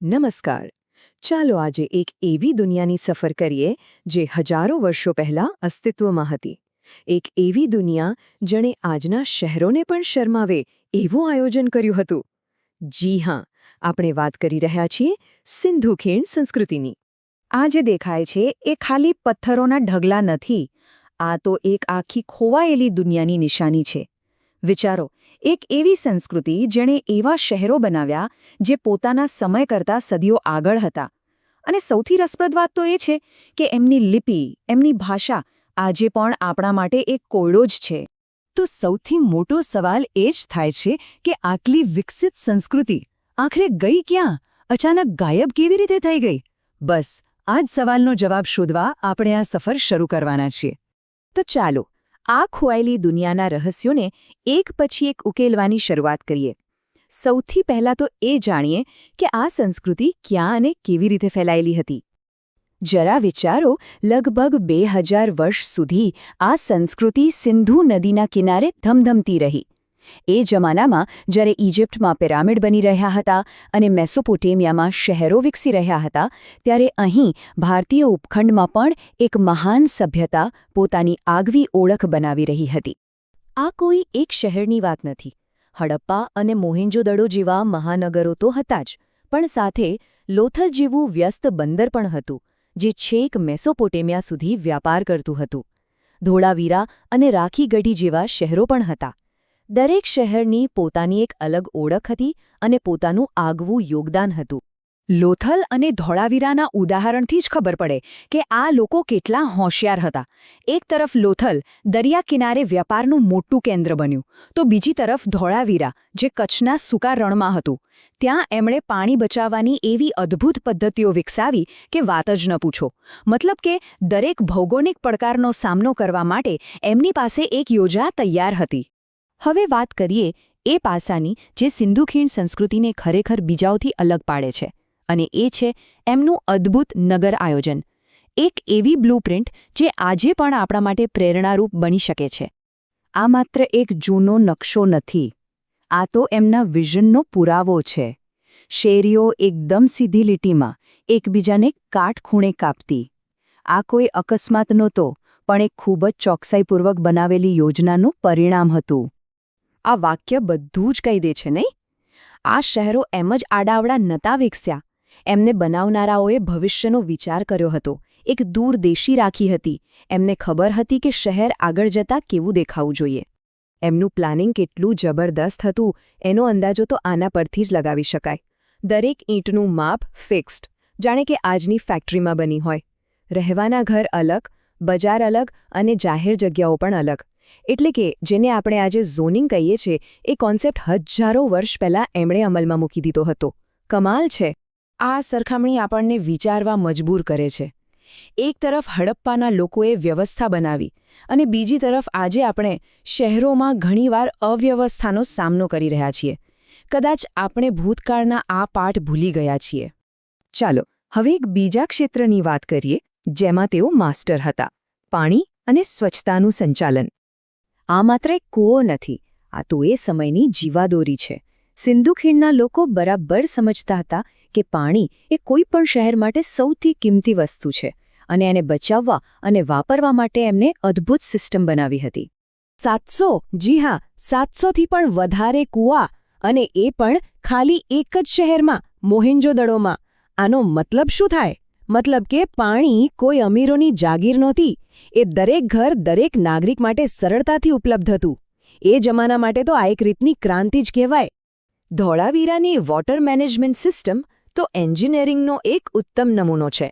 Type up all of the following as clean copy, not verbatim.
નમસ્કાર. ચાલો આજે એક એવી દુનિયાની સફર કરીએ જે હજારો વર્ષો પહેલા અસ્તિત્વમાં હતી. એક એવી દુનિયા જેણે આજના શહેરોને પણ શરમાવે એવું આયોજન કર્યું હતું. જી હા, આપણે વાત કરી રહ્યા છીએ સિંધુ ખીણ સંસ્કૃતિની. આ જે દેખાય છે એ ખાલી પથ્થરોના ઢગલા નથી. આ તો એક આખી ખોવાયેલી દુનિયાની નિશાની છે. વિચારો, એક એવી સંસ્કૃતિ જેણે એવા શહેરો બનાવ્યા જે પોતાના સમય કરતાં સદીઓ આગળ હતા. અને સૌથી રસપ્રદ વાત તો એ છે કે એમની લિપિ, એમની ભાષા આજે પણ આપણા માટે એક કોયડો જ છે. તો સૌથી મોટો સવાલ એ જ થાય છે કે આટલી વિકસિત સંસ્કૃતિ આખરે ગઈ ક્યાં? અચાનક ગાયબ કેવી રીતે થઈ ગઈ? બસ આ જ સવાલનો જવાબ શોધવા આપણે આ સફર શરૂ કરવાના છીએ. તો ચાલો આ ખોવાયેલી દુનિયાના રહસ્યોને એક પછી એક ઉકેલવાની શરૂઆત કરીએ. સૌથી પહેલાં તો એ જાણીએ કે આ સંસ્કૃતિ ક્યાં અને કેવી રીતે ફેલાયેલી હતી. જરા વિચારો, લગભગ 2000 વર્ષ સુધી આ સંસ્કૃતિ સિંધુ નદીના કિનારે ધમધમતી રહી. એ જમાનામાં જ્યારે ઇજિપ્તમાં પિરામિડ બની રહ્યા હતા અને મેસોપોટેમિયામાં શહેરો વિકસી રહ્યા હતા, ત્યારે અહીં ભારતીય ઉપખંડમાં પણ એક મહાન સભ્યતા પોતાની આગવી ઓળખ બનાવી રહી હતી. આ કોઈ એક શહેરની વાત નથી. હડપ્પા અને મોહેંજો-દડો જેવા મહાનગરો તો હતા જ, પણ સાથે લોથલ જેવું વ્યસ્ત બંદર પણ હતું, જે છેક મેસોપોટેમિયા સુધી વ્યાપાર કરતું હતું. ધોળાવીરા અને રાખીગઢી જેવા શહેરો પણ હતા. દરેક શહેરની પોતાની એક અલગ ઓળખ હતી અને પોતાનું આગવું યોગદાન હતું. લોથલ અને ધોળાવીરાના ઉદાહરણથી જ ખબર પડે કે આ લોકો કેટલા હોશિયાર હતા. એક તરફ લોથલ દરિયા કિનારે વ્યાપારનું મોટું કેન્દ્ર બન્યું, તો બીજી તરફ ધોળાવીરા જે કચ્છના સૂકા રણમાં હતું. ત્યાં એમણે પાણી બચાવવાની એવી અદ્ભુત પદ્ધતિઓ વિકસાવી કે વાત જ ન પૂછો. મતલબ કે દરેક ભૌગોલિક પડકારનો સામનો કરવા માટે એમની પાસે એક યોજના તૈયાર હતી. હવે વાત કરીએ એ પાસાની જે સિંધુ ખીણ સંસ્કૃતિને ખરેખર બીજાઓથી અલગ પાડે છે, અને એ છે એમનું અદ્ભુત નગર આયોજન. એક એવી બ્લુપ્રિન્ટ જે આજે પણ આપણા માટે પ્રેરણારૂપ બની શકે છે. આ માત્ર એક જૂનો નકશો નથી. આ તો એમના વિઝનનો પુરાવો છે. શેરીઓ એકદમ સીધી લીટીમાં, એકબીજાને કાટખૂણે કાપતી. આ કોઈ અકસ્માત નહોતો, પણ એક ખૂબ જ ચોકસાઈપૂર્વક બનાવેલી યોજનાનું પરિણામ હતું. આ વાક્ય બધું જ કહી દે છે, નહીં? આ શહેરો એમ જ આડાવડા નહોતા વિકસ્યા. એમને બનાવનારાઓએ ભવિષ્યનો વિચાર કર્યો હતો, એક દૂરદેશી રાખી હતી. એમને ખબર હતી કે શહેર આગળ જતાં કેવું દેખાવું જોઈએ. એમનું પ્લાનિંગ કેટલું જબરદસ્ત હતું એનો અંદાજો તો આના પરથી જ લગાવી શકાય. દરેક ઈંટનું માપ ફિક્સ્ડ, જાણે કે આજની ફેક્ટરીમાં બની હોય. રહેવાના ઘર અલગ, બજાર અલગ અને જાહેર જગ્યાઓ પણ અલગ. એટલે કે જેને આપણે આજે ઝોનિંગ કહીએ છીએ, એ કોન્સેપ્ટ હજારો વર્ષ પહેલાં એમણે અમલમાં મૂકી દીધો હતો. કમાલ છે. આ સરખામણી આપણને વિચારવા મજબૂર કરે છે. એક તરફ હડપ્પાના લોકોએ વ્યવસ્થા બનાવી અને બીજી તરફ આજે આપણે શહેરોમાં ઘણીવાર અવ્યવસ્થાનો સામનો કરી રહ્યા છીએ. કદાચ આપણે ભૂતકાળના આ પાઠ ભૂલી ગયા છીએ. ચાલો હવે એક બીજા ક્ષેત્રની વાત કરીએ જેમાં તેઓ માસ્ટર હતા: પાણી અને સ્વચ્છતાનું સંચાલન. આ માત્ર એક કૂવો નથી, આ તો એ સમયની જીવાદોરી છે. સિંધુ ખીણના લોકો બરાબર સમજતા હતા કે પાણી એ કોઈ પણ શહેર માટે સૌથી કિંમતી વસ્તુ છે, અને એને બચાવવા અને વાપરવા માટે એમને અદ્ભુત સિસ્ટમ બનાવી હતી. 700, જી હા, 700થી પણ વધારે કૂવા, અને એ પણ ખાલી એક જ શહેરમાં, મોહેંજો-દડોમાં. આનો મતલબ શું થાય? મતલબ કે પાણી કોઈ અમીરોની જાગીર નહોતી. એ દરેક ઘર, દરેક નાગરિક માટે સરળતાથી ઉપલબ્ધ હતું. એ જમાના માટે તો આ એક રીતની ક્રાંતિ જ કહેવાય. ધોળાવીરાની વોટર મેનેજમેન્ટ સિસ્ટમ તો એન્જિનિયરિંગનો એક ઉત્તમ નમૂનો છે.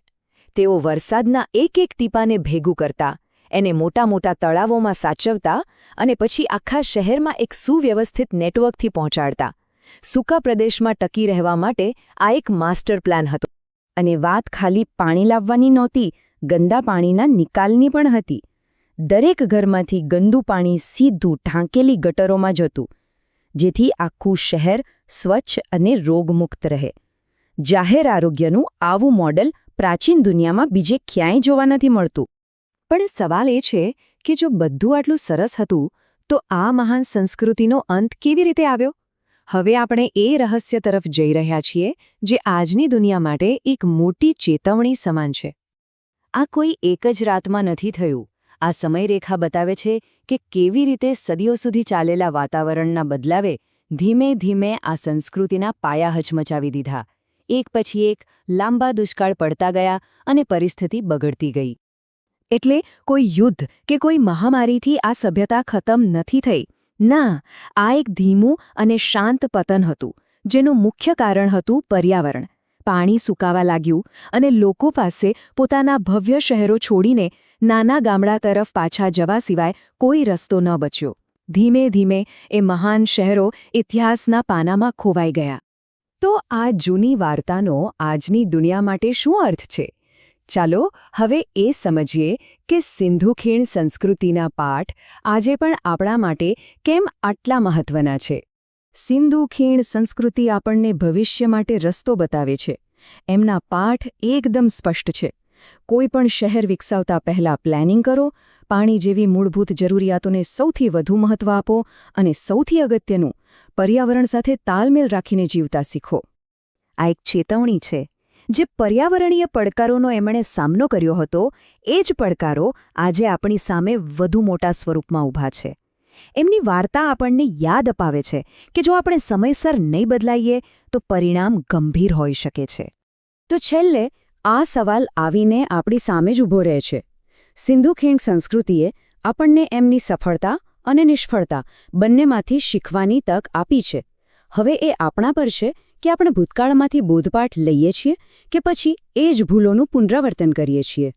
તેઓ વરસાદના એક એક ટીપાને ભેગું કરતા, એને મોટા મોટા તળાવોમાં સાચવતા અને પછી આખા શહેરમાં એક સુવ્યવસ્થિત નેટવર્કથી પહોંચાડતા. સૂકા પ્રદેશમાં ટકી રહેવા માટે આ એક માસ્ટર પ્લાન હતો. અને વાત ખાલી પાણી લાવવાની નહોતી, ગંદા પાણીના નિકાલની પણ હતી. દરેક ઘરમાંથી ગંદુ પાણી સીધું ઢાંકેલી ગટરોમાં જતું, જેથી આખું શહેર સ્વચ્છ અને રોગમુક્ત રહે. જાહેર આરોગ્યનું આવું મોડલ પ્રાચીન દુનિયામાં બીજે ક્યાંય જોવા નથી મળતું. પણ સવાલ એ છે કે જો બધું આટલું સરસ હતું, તો આ મહાન સંસ્કૃતિનો અંત કેવી રીતે આવ્યો? હવે આપણે એ રહસ્ય તરફ જઈ રહ્યા છીએ જે આજની દુનિયા માટે એક મોટી ચેતવણી સમાન છે. આ કોઈ એક જ રાતમાં નથી થયું. આ સમયરેખા બતાવે છે કે કેવી રીતે સદીઓ સુધી ચાલેલા વાતાવરણના બદલાવે ધીમે ધીમે આ સંસ્કૃતિના પાયા હચમચાવી દીધા. એક પછી એક લાંબા દુષ્કાળ પડતા ગયા અને પરિસ્થિતિ બગડતી ગઈ. એટલે કોઈ યુદ્ધ કે કોઈ મહામારીથી આ સભ્યતા ખતમ નથી થઈ. ના, આ એક ધીમું અને શાંત પતન હતું, જેનું મુખ્ય કારણ હતું પર્યાવરણ. પાણી સુકાવા લાગ્યું અને લોકો પાસે પોતાના ભવ્ય શહેરો છોડીને નાના ગામડા તરફ પાછા જવા સિવાય કોઈ રસ્તો ન બચ્યો. ધીમે ધીમે એ મહાન શહેરો ઇતિહાસના પાનામાં ખોવાઈ ગયા. તો આ જૂની વાર્તાનો આજની દુનિયા માટે શું અર્થ છે? ચાલો હવે એ સમજીએ કે સિંધુ ખીણ સંસ્કૃતિના પાઠ આજે પણ આપણા માટે કેમ આટલા મહત્વના છે. સિંધુ ખીણ સંસ્કૃતિ આપણને ભવિષ્ય માટે રસ્તો બતાવે છે. એમના પાઠ એકદમ સ્પષ્ટ છે. કોઈ પણ શહેર વિકસાવતા પહેલાં પ્લાનિંગ કરો, પાણી જેવી મૂળભૂત જરૂરિયાતોને સૌથી વધુ મહત્વ આપો અને સૌથી અગત્યનું, પર્યાવરણ સાથે તાલમેલ રાખીને જીવતા શીખો. આ એક ચેતવણી છે. જે પર્યાવરણીય પડકારોનો એમણે સામનો કર્યો હતો, એ જ પડકારો આજે આપણી સામે વધુ મોટા સ્વરૂપમાં ઊભા છે. એમની વાર્તા આપણને યાદ અપાવે છે કે જો આપણે સમયસર નહીં બદલાઈએ તો પરિણામ ગંભીર હોઈ શકે છે. તો છેલ્લે આ સવાલ આવીને આપણી સામે જ ઊભો રહે છે. સિંધુ ખીણ સંસ્કૃતિએ આપણને એમની સફળતા અને નિષ્ફળતા બંનેમાંથી શીખવાની તક આપી છે. હવે એ આપણા પર છે કે આપણે ભૂતકાળમાંથી બોધપાઠ લઈએ છીએ કે પછી એ જ ભૂલોનું પુનરાવર્તન કરીએ છીએ.